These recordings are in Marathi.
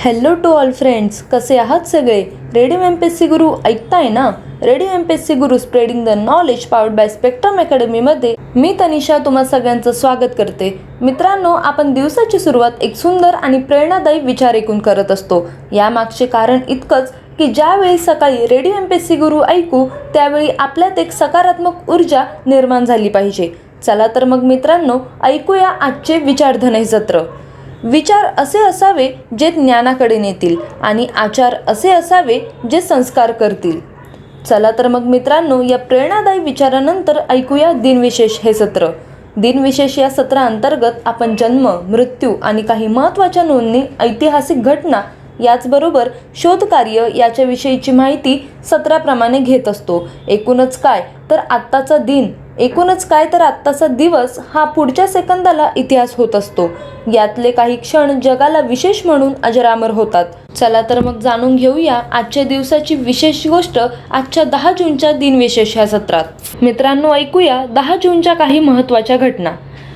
हॅलो टू ऑल फ्रेंड्स, कसे आहात सगळे? रेडिओ MPSC गुरु ऐकताय ना? Radio MPSC Guru spreading the knowledge powered by spectrum अकॅडमीमध्ये मी तनिषा तुम्हा सगळ्यांचं स्वागत करते. मित्रांनो, आपण दिवसाची सुरुवात एक सुंदर आणि प्रेरणादायी विचार ऐकून करत असतो. यामागचे कारण इतकंच की ज्यावेळी सकाळी रेडिओ MPSC गुरु ऐकू त्यावेळी आपल्यात एक सकारात्मक ऊर्जा निर्माण झाली पाहिजे. चला तर मग मित्रांनो, ऐकूया आजचे विचारधनय सत्र. विचार असे असावे जे ज्ञानाकडे नेतील आणि आचार असे असावे जे संस्कार करतील. चला तर मग मित्रांनो, या प्रेरणादायी विचारानंतर ऐकूया दिनविशेष हे सत्र. दिनविशेष या सत्राअंतर्गत आपण जन्म, मृत्यू आणि काही महत्त्वाच्या नोंदणी, ऐतिहासिक घटना याचबरोबर शोधकार्य याच्याविषयीची माहिती सत्राप्रमाणे घेत असतो. एकूणच काय तर आत्ताचा दिवस हा पुढच्या सेकंदाला इतिहास होत असतो. यातले काही क्षण जगाला विशेष म्हणून अजरामर होतात. चला तर मग जाणून घेऊया आजच्या दिवसाची विशेष गोष्ट आजच्या 10 जूनच्या दिनविशेष ह्या सत्रात. मित्रांनो, ऐकूया 10 जूनच्या काही महत्त्वाच्या घटना.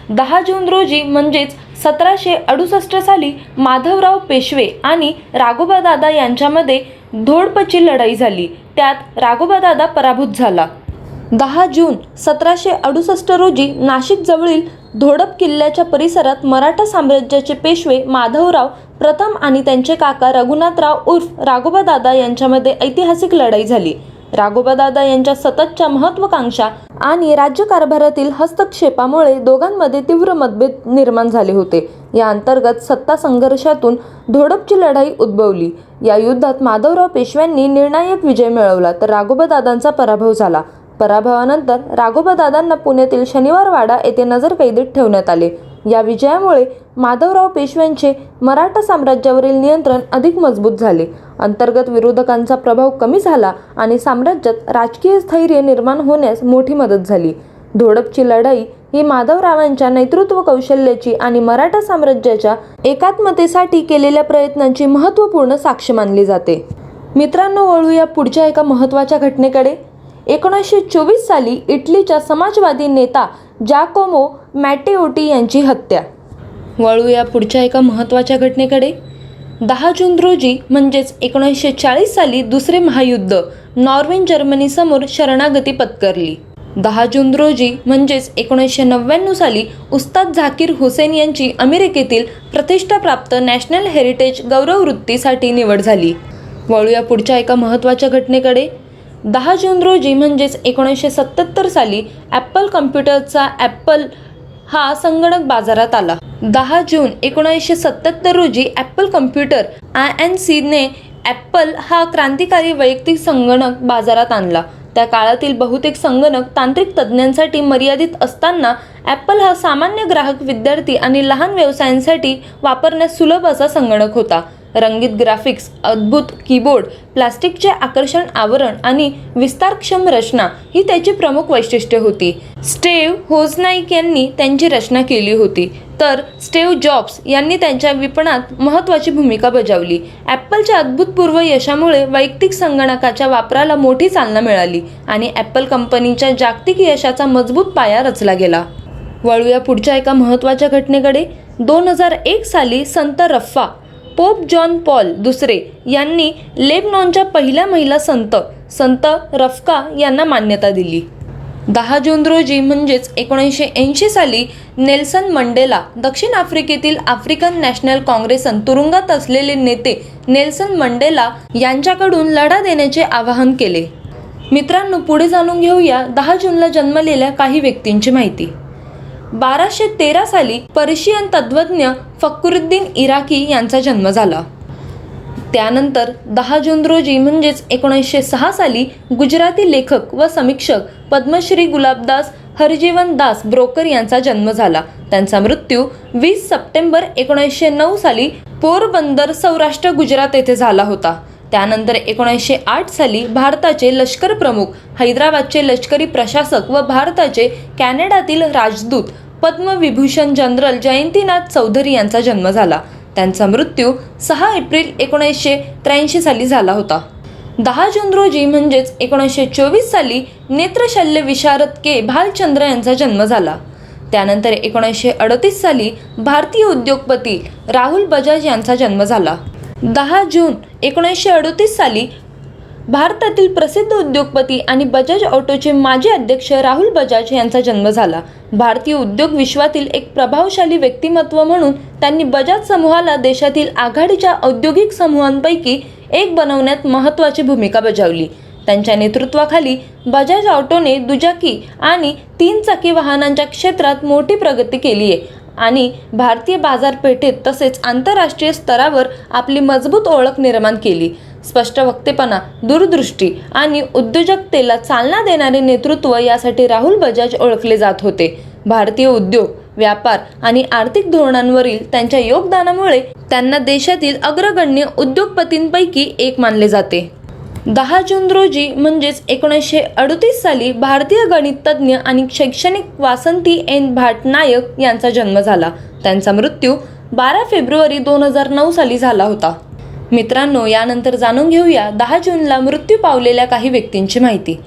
10 जून रोजी म्हणजेच 1768 साली माधवराव पेशवे आणि राघोबादादा यांच्यामध्ये धोडपची लढाई झाली. त्यात राघोबादादा पराभूत झाला. 10 जून 1768 रोजी नाशिक जवळील धोडप किल्ल्याच्या परिसरात मराठा साम्राज्याचे पेशवे माधवराव प्रथम आणि त्यांचे काका रघुनाथराव उर्फ राघोबादादा यांच्यामध्ये ऐतिहासिक लढाई झाली. राघोबादादा यांच्या सततच्या महत्त्वाकांक्षा आणि राज्यकारभारातील हस्तक्षेपामुळे दोघांमध्ये तीव्र मतभेद निर्माण झाले होते. या अंतर्गत सत्ता संघर्षातून धोडपची लढाई उद्भवली. या युद्धात माधवराव पेशव्यांनी निर्णायक विजय मिळवला तर राघोबादादांचा पराभव झाला. पराभवानंतर राघोबादादांना पुण्यातील शनिवारवाडा येथे नजरकैदेत ठेवण्यात आले. या विजयामुळे माधवराव पेशव्यांचे मराठा साम्राज्यावरील नियंत्रण अधिक मजबूत झाले. अंतर्गत विरोधकांचा प्रभाव कमी झाला आणि साम्राज्यात राजकीय स्थैर्य निर्माण होण्यास मोठी मदत झाली. धोडपची लढाई ही माधवरावांच्या नेतृत्व कौशल्याची आणि मराठा साम्राज्याच्या एकात्मतेसाठी केलेल्या प्रयत्नांची महत्त्वपूर्ण साक्ष मानली जाते. मित्रांनो, वळूया पुढच्या एका महत्त्वाच्या घटनेकडे. 1924 साली इटलीच्या समाजवादी नेता जाकोमो मॅटेओटी यांची हत्या. वळूया पुढच्या एका महत्त्वाच्या घटनेकडे. 10 जून रोजी म्हणजेच 1940 साली दुसरे महायुद्ध नॉर्वे जर्मनीसमोर शरणागती पत्करली. 10 जून रोजी म्हणजेच 1999 साली उस्ताद झाकीर हुसेन यांची अमेरिकेतील प्रतिष्ठाप्राप्त नॅशनल हेरिटेज गौरववृत्तीसाठी निवड झाली. वळूया पुढच्या एका महत्त्वाच्या घटनेकडे. 10 जून रोजी म्हणजेच 1977 साली ॲपल कम्प्युटरचा ॲपल हा संगणक बाजारात आला. 10 जून 1977 रोजी ॲपल कम्प्युटर INCने ॲपल हा क्रांतिकारी वैयक्तिक संगणक बाजारात आणला. त्या काळातील बहुतेक संगणक तांत्रिक तज्ज्ञांसाठी मर्यादित असताना ॲपल हा सामान्य ग्राहक, विद्यार्थी आणि लहान व्यवसायांसाठी वापरण्यास सुलभ असा संगणक होता. रंगीत ग्राफिक्स, अद्भुत कीबोर्ड, प्लास्टिकचे आकर्षण आवरण आणि विस्तारक्षम रचना ही त्याची प्रमुख वैशिष्ट्ये होती. स्टेव्ह वोजनाईक यांनी त्यांची रचना केली होती तर स्टीव्ह जॉब्स यांनी त्यांच्या विपणनात महत्त्वाची भूमिका बजावली. ॲपलच्या अभूतपूर्व यशामुळे वैयक्तिक संगणकाच्या वापराला मोठी चालना मिळाली आणि ॲपल कंपनीच्या जागतिक यशाचा मजबूत पाया रचला गेला. वळूया पुढच्या एका महत्त्वाच्या घटनेकडे. 2001 साली संत रफ्फा पोप जॉन पॉल दुसरे यांनी लेबनॉनच्या पहिल्या महिला संत रफ्का यांना मान्यता दिली. 10 जून रोजी म्हणजेच 1980 साली नेल्सन मंडेला दक्षिण आफ्रिकेतील आफ्रिकन नॅशनल काँग्रेसन तुरुंगात असलेले नेते नेल्सन मंडेला यांच्याकडून लढा देण्याचे आवाहन केले. मित्रांनो, पुढे जाणून घेऊया 10 जूनला जन्मलेल्या काही व्यक्तींची माहिती. 1213 साली पर्शियन तत्त्वज्ञ फखरुद्दीन इराकी यांचा जन्म झाला. त्यानंतर 10 जून रोजी म्हणजेच 1906 साली गुजराती लेखक व समीक्षक पद्मश्री गुलाबदास हरजीवनदास ब्रोकर यांचा जन्म झाला. त्यांचा मृत्यू 20 सप्टेंबर 1909 साली पोरबंदर, सौराष्ट्र, गुजरात येथे झाला होता. त्यानंतर 1908 साली भारताचे लष्कर प्रमुख, हैदराबादचे लष्करी प्रशासक व भारताचे कॅनडातील राजदूत पद्मविभूषण जनरल जयंतीनाथ चौधरी यांचा जन्म झाला. त्यांचा मृत्यू 6 एप्रिल 1983 साली झाला होता. 10 जून रोजी म्हणजेच 1924 साली नेत्रशल्य विशारद के भालचंद्र यांचा जन्म झाला. त्यानंतर 1938 साली भारतीय उद्योगपती राहुल बजाज यांचा जन्म झाला. 10 जून 1938 साली भारतातील प्रसिद्ध उद्योगपती आणि बजाज ऑटोचे माजी अध्यक्ष राहुल बजाज यांचा जन्म झाला. भारतीय उद्योग विश्वातील एक प्रभावशाली व्यक्तिमत्व म्हणून त्यांनी बजाज समूहाला देशातील आघाडीच्या औद्योगिक समूहांपैकी एक बनवण्यात महत्त्वाची भूमिका बजावली. त्यांच्या नेतृत्वाखाली बजाज ऑटोने दुचाकी आणि 3 चाकी वाहनांच्या क्षेत्रात मोठी प्रगती केली आहे आणि भारतीय बाजारपेठेत तसेच आंतरराष्ट्रीय स्तरावर आपली मजबूत ओळख निर्माण केली. स्पष्ट वक्तेपणा, दूरदृष्टी आणि उद्योजकतेला चालना देणारे नेतृत्व यासाठी राहुल बजाज ओळखले जात होते. भारतीय उद्योग, व्यापार आणि आर्थिक धोरणांवरील त्यांच्या योगदानामुळे त्यांना देशातील अग्रगण्य उद्योगपतींपैकी एक मानले जाते. 10 जून रोजी म्हणजेच 1938 साली भारतीय गणिततज्ञ आणि शैक्षणिक वासंती एन भाटनायक यांचा जन्म झाला. त्यांचा मृत्यू 12 फेब्रुवारी 2009 साली झाला होता. मित्रांनो, यानंतर जाणून घेऊया 10 जूनला मृत्यू पावलेल्या काही व्यक्तींची माहिती.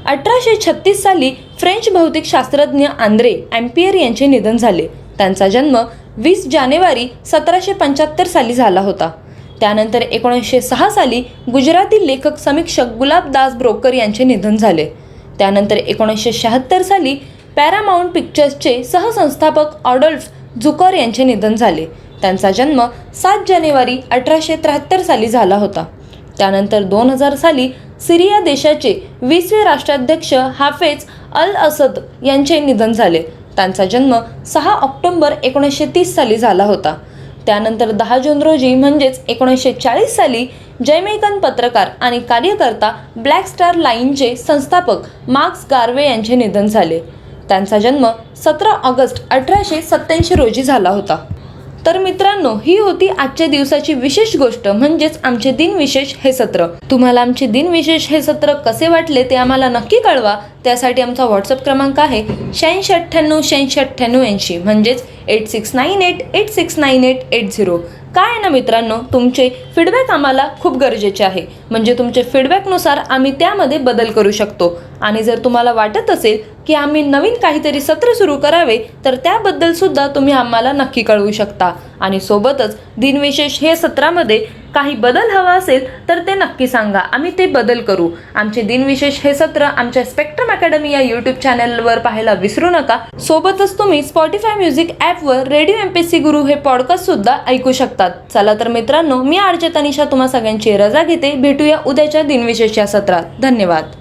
1836 साली फ्रेंच भौतिकशास्त्रज्ञ आंद्रे अँपियर यांचे निधन झाले. त्यांचा जन्म 20 जानेवारी 1775 साली झाला होता. त्यानंतर 1906 साली गुजराती लेखक समीक्षक गुलाबदास ब्रोकर यांचे निधन झाले. त्यानंतर 1976 साली पॅरामाउंट पिक्चर्सचे सहसंस्थापक ॲडॉल्फ झुकर यांचे निधन झाले. त्यांचा जन्म 7 जानेवारी 1873 साली झाला होता. त्यानंतर 2000 साली सिरिया देशाचे 20वे राष्ट्राध्यक्ष हाफेज अल असद यांचे निधन झाले. त्यांचा जन्म 6 ऑक्टोबर 1930 साली झाला होता. त्यानंतर 10 जून रोजी म्हणजेच 1940 साली जमैकन पत्रकार आणि कार्यकर्ता ब्लॅक स्टार लाईनचे संस्थापक मार्क्स गार्वे यांचे निधन झाले. त्यांचा जन्म 17 ऑगस्ट 1887 रोजी झाला होता. तर मित्रांनो, ही होती आजच्या दिवसाची विशेष गोष्ट म्हणजेच आमचे दिनविशेष हे सत्र. तुम्हाला आमचे दिनविशेष हे सत्र कसे वाटले ते आम्हाला नक्की कळवा. त्यासाठी आमचा व्हॉट्सअप क्रमांक आहे 8698988680 म्हणजेच 8698869880. काय आहे ना मित्रांनो, तुमचे फीडबॅक आम्हाला खूप गरजेचे आहे. म्हणजे तुमचे फीडबॅकनुसार आम्ही त्यामध्ये बदल करू शकतो. आणि जर तुम्हाला वाटत असेल की आम्ही नवीन काहीतरी सत्र सुरू करावे तर त्याबद्दल सुद्धा तुम्ही आम्हाला नक्की कळवू शकता. आणि सोबतच दिनविशेष हे सत्रामध्ये काही बदल हवा असेल तर ते नक्की सांगा, आम्ही ते बदल करू. आमचे दिनविशेष हे सत्र आमच्या स्पेक्ट्रम अकॅडमी या यूट्यूब चॅनलवर पाहायला विसरू नका. सोबतच तुम्ही स्पॉटिफाय म्युझिक ॲपवर रेडिओ MPSC गुरु हे पॉडकास्ट सुद्धा ऐकू शकतात. चला तर मित्रांनो, मी आरजे तनिषा तुम्हा सगळ्यांची रजा घेते. भेटूया उद्याच्या दिनविशेष या सत्रात. धन्यवाद.